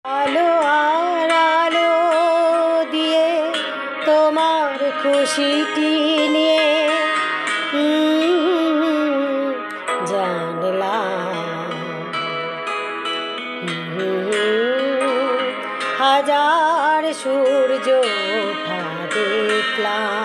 আলো আর আলো দিয়ে তোমার খুশিটি নিয়ে জানলাম হাজার সূর্য ওঠা দেখলাম।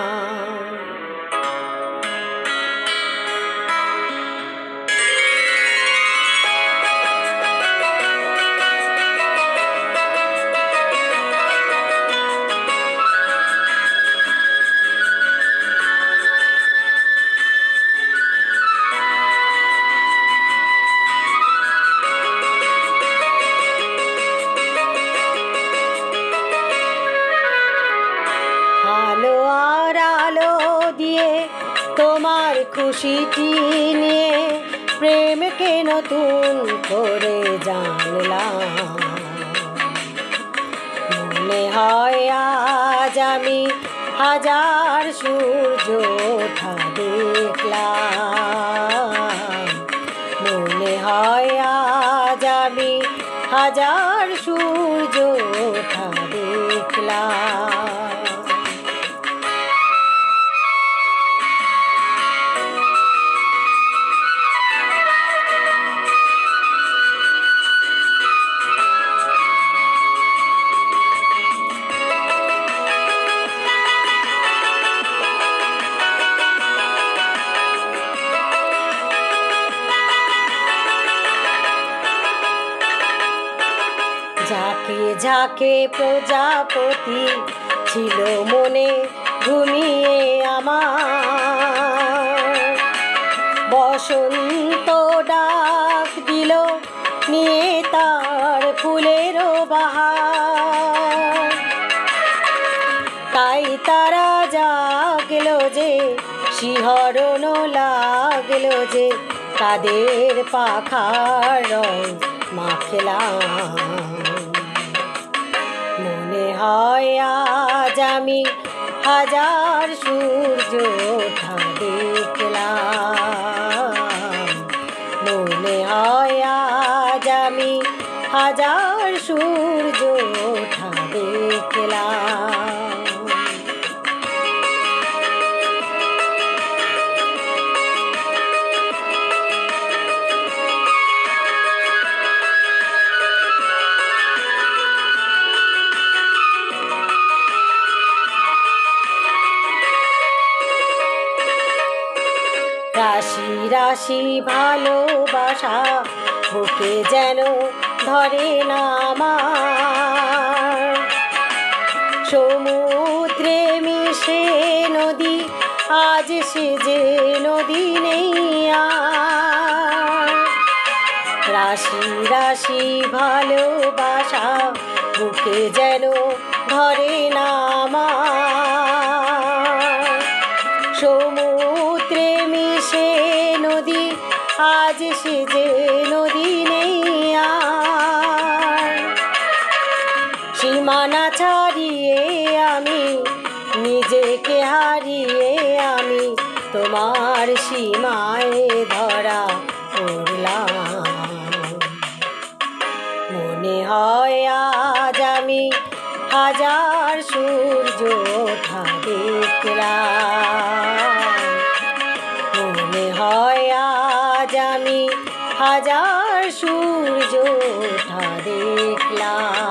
আলো আর আলো দিয়ে তোমার খুশিটি নিয়ে প্রেমকে নতুন করে জানলাম। মনে হয় আজ আমি হাজার সূর্য ওঠা দেখলাম। মনে হয় আজ আমি হাজার সূর্য ওঠা দেখলাম। ঝাঁকে ঝাঁকে প্রজাপতি ছিল মনে ঘুমিয়ে আমার। বসন্ত ডাক দিল নিয়ে তার ফুলের বাহার। তাই তারা জাগলো যে শিহরণ লাগলো যে তাদের পাখার রং মাখলাম। মনে হয় আজ আমি হাজার সূর্য ওঠা দেখলাম। মনে হয় আজ আমি হাজার সূর্য ওঠা দেখলাম। রাশি রাশি ভালোবাসা বুকে যেন ধরে না আমার। সমুদ্রে মিশে নদী আজ সে যে নদী নেই আর। রাশি রাশি ভালোবাসা বুকে যেন ধরে না আমার। সমুদ্রে মিশে নদী আজ সে যে নদী নেই আর। সীমানা ছাড়িয়ে আমি নিজেকে হারিয়ে আমি তোমার সীমায় ধরা পড়লাম। মনে হয় আজ আমি হাজার সূর্য ওঠা দেখলাম। মনে হয় আজ আমি হাজার সূর্য ওঠা দেখলাম।